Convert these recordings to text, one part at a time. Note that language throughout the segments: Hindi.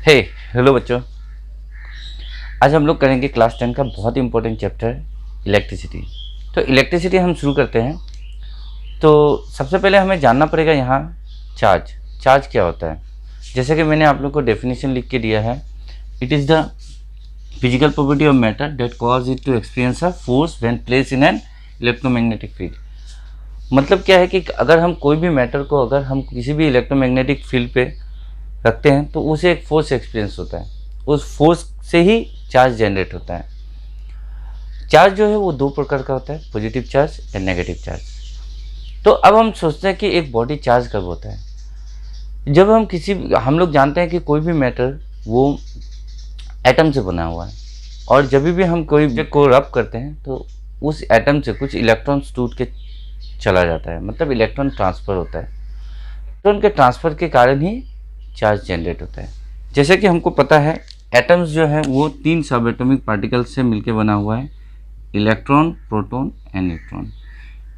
हे हेलो बच्चों, आज हम लोग करेंगे क्लास 10 का बहुत इंपॉर्टेंट चैप्टर इलेक्ट्रिसिटी। तो इलेक्ट्रिसिटी हम शुरू करते हैं। तो सबसे पहले हमें जानना पड़ेगा यहाँ चार्ज क्या होता है। जैसे कि मैंने आप लोग को डेफिनेशन लिख के दिया है, it is the physical property of matter that cause it to experience a force when placed in an electromagnetic field. मतलब क्या है कि अगर हम कोई भी मैटर को अगर हम किसी भी इलेक्ट्रोमैग्नेटिक फील्ड पे रखते हैं तो उसे एक फोर्स एक्सपीरियंस होता है, उस फोर्स से ही चार्ज जनरेट होता है। चार्ज जो है वो दो प्रकार का होता है, positive charge and negative charge. तो अब हम सोचते हैं कि एक बॉडी चार्ज कब होता है, जब हम लोग जानते हैं कि कोई भी मैटर वो एटम से बना हुआ है, और जब भी हम कोई ऑब्जेक्ट को रब करते हैं तो उस एटम से कुछ इलेक्ट्रॉन्स टूट के चला जाता है, मतलब इलेक्ट्रॉन ट्रांसफ़र होता है। तो उनके ट्रांसफ़र के कारण ही चार्ज जनरेट होता है। जैसे कि हमको पता है एटम्स जो है वो 3 सब एटॉमिक पार्टिकल्स से मिलकर बना हुआ है, electron, proton and neutron.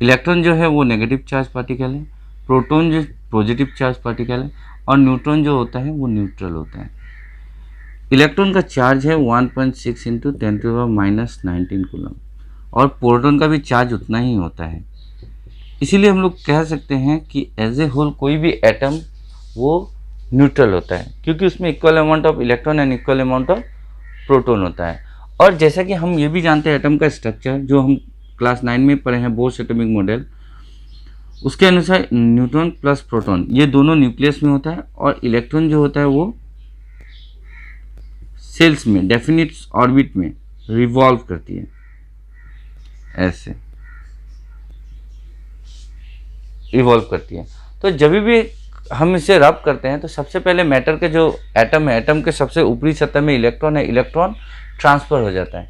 Electron जो है वो नेगेटिव चार्ज पार्टिकल है, प्रोटॉन जो पॉजिटिव चार्ज पार्टिकल है, और न्यूट्रॉन जो होता है वो न्यूट्रल होता है। इलेक्ट्रॉन का चार्ज है 1.6 इंटू 10⁻⁻19 कूलम, और प्रोटॉन का भी चार्ज उतना ही होता है। इसीलिए हम लोग कह सकते हैं कि एज ए होल कोई भी एटम वो न्यूट्रल होता है, क्योंकि उसमें equal amount of electron and equal amount of proton होता है। और जैसा कि हम ये भी जानते हैं एटम का स्ट्रक्चर जो हम क्लास 9 में पढ़े हैं, बोर्स एटॉमिक मॉडल, उसके अनुसार न्यूट्रॉन प्लस प्रोटॉन ये दोनों न्यूक्लियस में होता है, और इलेक्ट्रॉन जो होता है वो सेल्स में डेफिनिट ऑर्बिट में रिवॉल्व करती है, ऐसे रिवॉल्व करती है। तो जब भी हम इसे रब करते हैं तो सबसे पहले मैटर के जो एटम है, एटम के सबसे ऊपरी सतह में इलेक्ट्रॉन है, इलेक्ट्रॉन ट्रांसफ़र हो जाता है,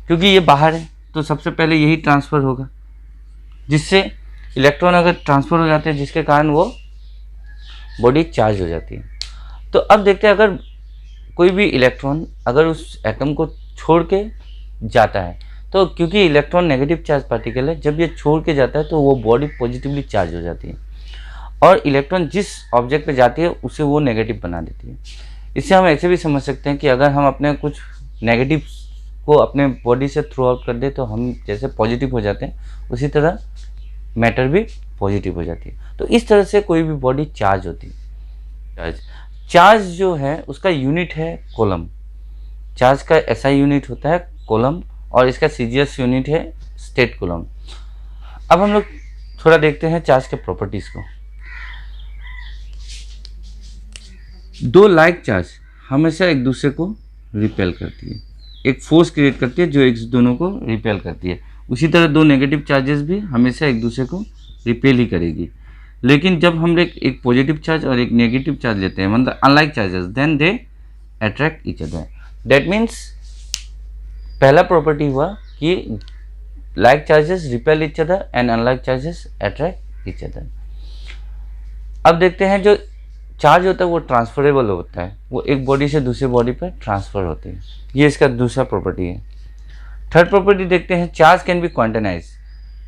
क्योंकि ये बाहर है तो सबसे पहले यही ट्रांसफ़र होगा, जिससे इलेक्ट्रॉन अगर ट्रांसफ़र हो जाते हैं जिसके कारण वो बॉडी चार्ज हो जाती है। तो अब देखते हैं अगर कोई भी इलेक्ट्रॉन अगर उस एटम को छोड़ के जाता है, तो क्योंकि इलेक्ट्रॉन नेगेटिव चार्ज पार्टिकल है, जब ये छोड़ के जाता है तो वो बॉडी पॉजिटिवली चार्ज हो जाती है, और इलेक्ट्रॉन जिस ऑब्जेक्ट पे जाती है उसे वो नेगेटिव बना देती है। इससे हम ऐसे भी समझ सकते हैं कि अगर हम अपने कुछ नेगेटिव को अपने बॉडी से थ्रू आउट कर दे तो हम जैसे पॉजिटिव हो जाते हैं, उसी तरह मैटर भी पॉजिटिव हो जाती है। तो इस तरह से कोई भी बॉडी चार्ज होती है। चार्ज जो है उसका यूनिट है कूलम। चार्ज का SI यूनिट होता है कूलम, और इसका CGS यूनिट है स्टेट कूलम। अब हम लोग थोड़ा देखते हैं चार्ज के प्रॉपर्टीज़ को। दो लाइक चार्ज हमेशा एक दूसरे को रिपेल करती है, एक फोर्स क्रिएट करती है जो एक दोनों को रिपेल करती है। उसी तरह दो नेगेटिव चार्जेस भी हमेशा एक दूसरे को रिपेल ही करेगी। लेकिन जब हम एक पॉजिटिव चार्ज और एक नेगेटिव चार्ज लेते हैं, मतलब unlike charges, then they attract each other. That means पहला प्रॉपर्टी हुआ कि like charges repel each other and unlike charges attract each other. अब देखते हैं जो चार्ज होता है वो ट्रांसफरेबल होता है, वो एक बॉडी से दूसरे बॉडी पर ट्रांसफ़र होती है। ये इसका दूसरा प्रॉपर्टी है। थर्ड प्रॉपर्टी देखते हैं, चार्ज कैन बी क्वांटाइज।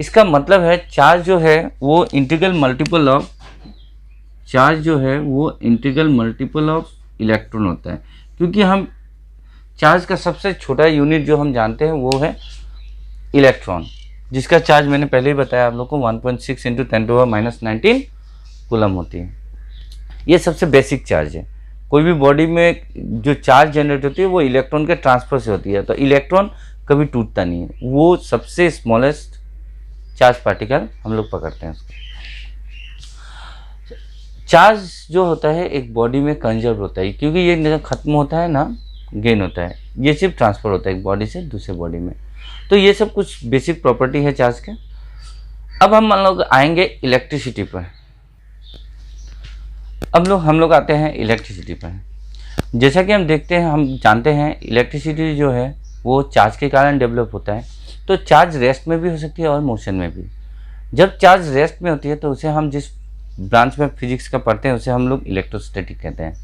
इसका मतलब है चार्ज जो है वो इंटीग्रल मल्टीपल ऑफ इलेक्ट्रॉन होता है, क्योंकि हम चार्ज का सबसे छोटा यूनिट जो हम जानते हैं वो है इलेक्ट्रॉन, जिसका चार्ज मैंने पहले ही बताया आप लोग को 1.6 इंटू 10⁻⁻19 कूलम होती है। ये सबसे बेसिक चार्ज है। कोई भी बॉडी में जो चार्ज जनरेट होती है वो इलेक्ट्रॉन के ट्रांसफ़र से होती है, तो इलेक्ट्रॉन कभी टूटता नहीं है, वो सबसे स्मॉलेस्ट चार्ज पार्टिकल हम लोग पकड़ते हैं उसको। चार्ज जो होता है एक बॉडी में कंजर्व होता है, क्योंकि ये ना खत्म होता है ना गेन होता है, ये सिर्फ ट्रांसफ़र होता है एक बॉडी से दूसरे बॉडी में। तो ये सब कुछ बेसिक प्रॉपर्टी है चार्ज के। अब हम लोग आएंगे इलेक्ट्रिसिटी पर। अब हम लोग आते हैं इलेक्ट्रिसिटी पर। जैसा कि हम देखते हैं, हम जानते हैं इलेक्ट्रिसिटी जो है वो चार्ज के कारण डेवलप होता है। तो चार्ज रेस्ट में भी हो सकती है और मोशन में भी। जब चार्ज रेस्ट में होती है तो उसे हम जिस ब्रांच में फिजिक्स का पढ़ते हैं उसे हम लोग इलेक्ट्रोस्टैटिक कहते हैं।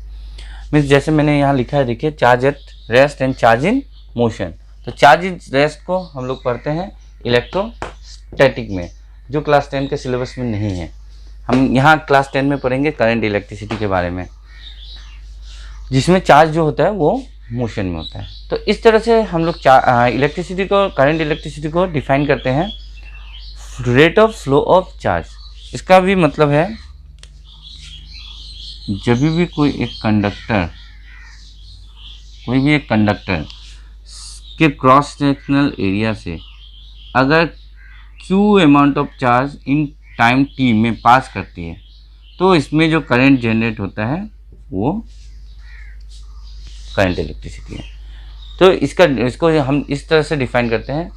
मीन्स जैसे मैंने यहाँ लिखा है, देखिए, charge at rest and charge in motion. तो चार्ज इन रेस्ट को हम लोग पढ़ते हैं इलेक्ट्रोस्टैटिक में, जो क्लास 10 के सिलेबस में नहीं है। हम यहाँ क्लास 10 में पढ़ेंगे करंट इलेक्ट्रिसिटी के बारे में। जिसमें चार्ज जो होता है वो मोशन में होता है। तो इस तरह से हम लोग इलेक्ट्रिसिटी को, करंट इलेक्ट्रिसिटी को डिफाइन करते हैं rate of flow of charge. इसका भी मतलब है जब भी कोई एक कंडक्टर के क्रॉस सेक्शनल एरिया से अगर Q amount of charge in time t में पास करती है तो इसमें जो करंट जनरेट होता है वो करंट इलेक्ट्रिसिटी है। तो इसको हम इस तरह से डिफाइन करते हैं,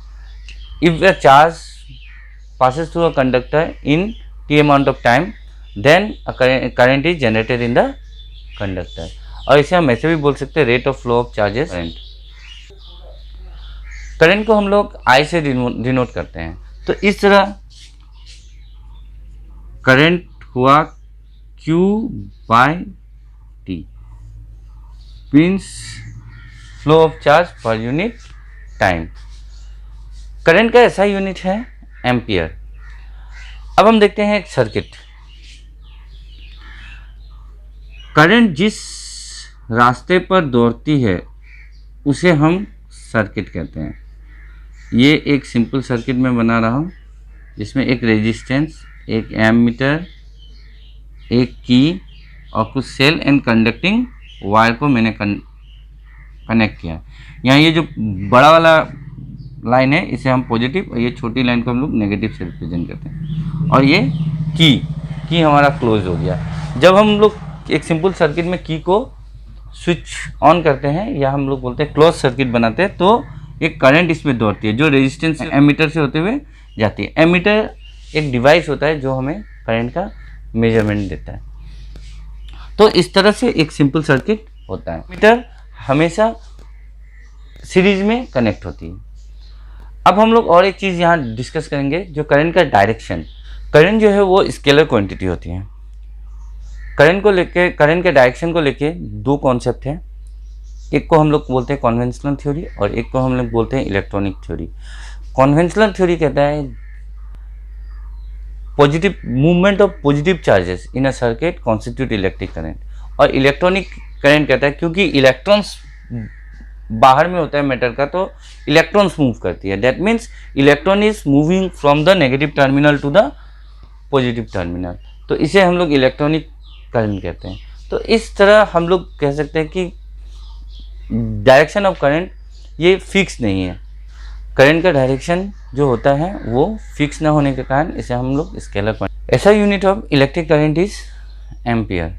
if a charge passes through a conductor in t amount of time then a current is generated in the conductor। और इसे हम ऐसे भी बोल सकते हैं rate of flow of charges current को हम लोग I से डिनोट करते हैं। तो इस तरह करंट हुआ Q by T means flow of charge per unit time. Current का ऐसा यूनिट है एम्पियर। अब हम देखते हैं एक सर्किट। करंट जिस रास्ते पर दौड़ती है उसे हम सर्किट कहते हैं। ये एक सिंपल सर्किट में बना रहा हूँ जिसमें एक रेजिस्टेंस, एक एमीटर, एक की और कुछ सेल एंड कंडक्टिंग वायर को मैंने कनेक्ट किया। यहाँ ये जो बड़ा वाला लाइन है इसे हम पॉजिटिव और ये छोटी लाइन को हम लोग नेगेटिव से रिप्रेजेंट करते हैं। और ये की हमारा क्लोज हो गया। जब हम लोग एक सिंपल सर्किट में की को स्विच ऑन करते हैं या हम लोग बोलते हैं क्लोज सर्किट बनाते हैं तो एक करंट इसमें दौड़ती है जो रेजिस्टेंस एमीटर से होते हुए जाती है। एमीटर एक डिवाइस होता है जो हमें करंट का मेजरमेंट देता है। तो इस तरह से एक सिंपल सर्किट होता है। एमीटर हमेशा सीरीज में कनेक्ट होती है। अब हम लोग और एक चीज़ यहाँ डिस्कस करेंगे जो करंट का डायरेक्शन। करंट जो है वो स्केलर क्वांटिटी होती है। करंट के डायरेक्शन को लेके दो कॉन्सेप्ट हैं। एक को हम लोग बोलते हैं कन्वेंशनल थ्योरी और एक को हम लोग बोलते हैं इलेक्ट्रॉनिक थ्योरी। कन्वेंशनल थ्योरी कहता है positive movement of positive charges in a circuit constitute electric current, और इलेक्ट्रॉनिक करंट कहता है क्योंकि इलेक्ट्रॉन्स बाहर में होता है मैटर का तो इलेक्ट्रॉन्स मूव करती है। That means electron is moving from the negative terminal to the positive terminal, तो इसे हम लोग इलेक्ट्रॉनिक करंट कहते हैं। तो इस तरह हम लोग कह सकते हैं कि डायरेक्शन ऑफ करंट ये फिक्स नहीं है। करंट का डायरेक्शन जो होता है वो फिक्स ना होने के कारण इसे हम लोग स्केलर क्वांटिटी। ऐसा unit of electric current is ampere.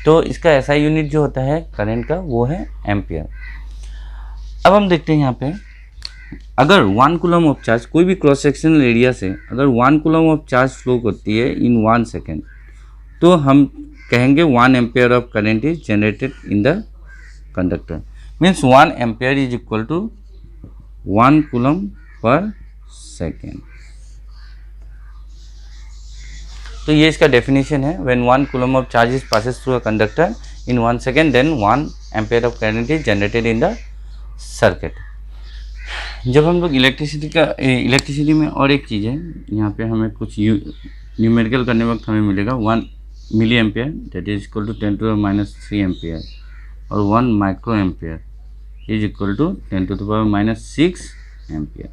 तो इसका ऐसा यूनिट जो होता है करंट का वो है एम्पियर। अब हम देखते हैं यहाँ पे अगर 1 कूलम ऑफ चार्ज कोई भी क्रॉस सेक्शनल एरिया से अगर 1 कूलम ऑफ चार्ज फ्लो करती है इन 1 सेकेंड तो हम कहेंगे 1 ampere of current is generated in the conductor. Means 1 ampere is equal to 1 coulomb per second. तो ये इसका डेफिनेशन है। When 1 coulomb of charge is passes through a conductor in 1 second then 1 ampere of current is generated in the circuit. जब हम लोग इलेक्ट्रिसिटी में और एक चीज़ है, यहाँ पे हमें कुछ न्यूमेरिकल करने वक्त हमें मिलेगा 1 milli ampere that is equal to 10⁻³ ampere और 1 micro ampere is equal to 10⁻⁻6 ampere.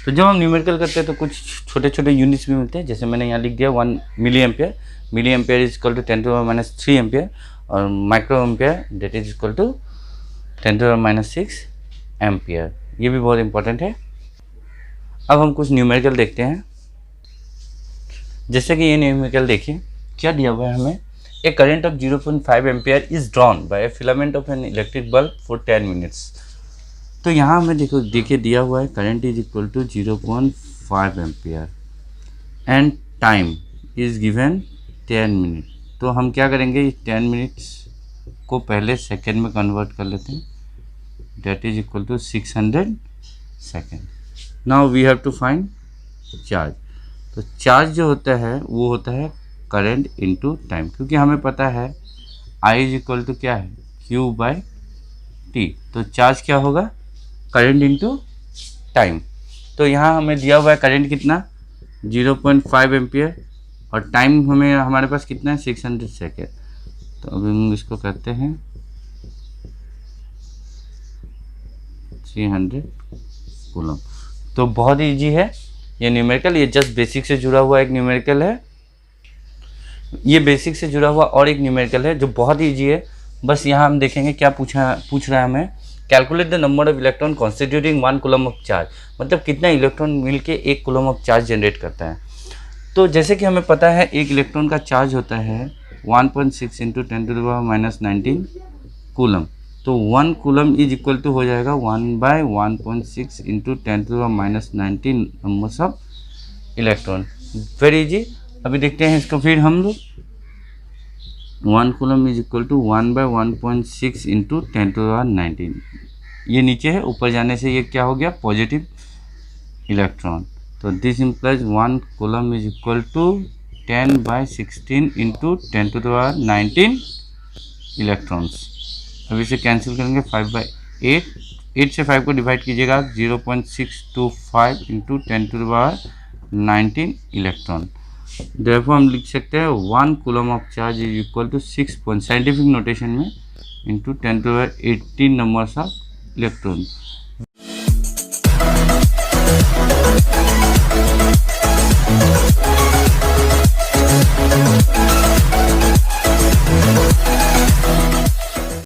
तो जब हम न्यूमेरिकल करते हैं तो कुछ छोटे छोटे यूनिट्स भी मिलते हैं। जैसे मैंने यहाँ लिख दिया 1 milli ampere is equal to 10⁻³ ampere और micro ampere that is equal to 10⁻6 ampere. ये भी बहुत इंपॉर्टेंट है। अब हम कुछ न्यूमेरिकल देखते हैं। जैसे कि ये न्यूमेरिकल देखिए क्या दिया हुआ है हमें। A current of 0.5 ampere is drawn by a filament of an electric bulb for 10 minutes. तो यहाँ हमें देखिए दिया हुआ है current is equal to 0.5 ampere and time is given 10 minute. तो हम क्या करेंगे, 10 मिनट्स को पहले सेकेंड में कन्वर्ट कर लेते हैं that is equal to 600 second. Now we have to find charge. तो चार्ज जो होता है वो होता है करंट इनटू टाइम, क्योंकि हमें पता है I इज इक्वल टू क्या है Q बाय T। तो चार्ज क्या होगा करंट इनटू टाइम। तो यहाँ हमें दिया हुआ है करंट कितना 0.5 एम्पियर और टाइम हमारे पास कितना है 600 सेकेंड। तो अभी हम इसको करते हैं 300 कूलम। तो बहुत ईजी है ये न्यूमेरिकल, ये जस्ट बेसिक से जुड़ा हुआ एक न्यूमेरिकल है, ये बेसिक से जुड़ा हुआ और एक न्यूमेरिकल है जो बहुत ईजी है। बस यहाँ हम देखेंगे क्या पूछ रहा है हमें, calculate the number of electron constituting 1 coulomb of charge, मतलब कितना इलेक्ट्रॉन मिलके 1 कूलम ऑफ चार्ज जनरेट करता है। तो जैसे कि हमें पता है एक इलेक्ट्रॉन का चार्ज होता है 1.6 इंटू 10⁻⁻19 कूलम। तो 1 कूलम इज इक्वल टू हो जाएगा 1/1.6 into 10⁻19 numbers of electron. Very easy. अभी देखते हैं इसको फिर हम लोग, 1 coulomb is equal to 1/1.6 into 10⁻19, ये नीचे है, ऊपर जाने से ये क्या हो गया, पॉजिटिव इलेक्ट्रॉन। तो this implies 1 coulomb is equal to 10/16 into 10⁻19 electrons. अब इसे कैंसिल करेंगे 5/8, 8 से 5 को डिवाइड कीजिएगा 0.625 इंटू 10⁻19 इलेक्ट्रॉन। देखो हम लिख सकते हैं 1 coulomb of charge is equal to 6 scientific notation में इंटू 10⁻18 नंबर्स ऑफ इलेक्ट्रॉन।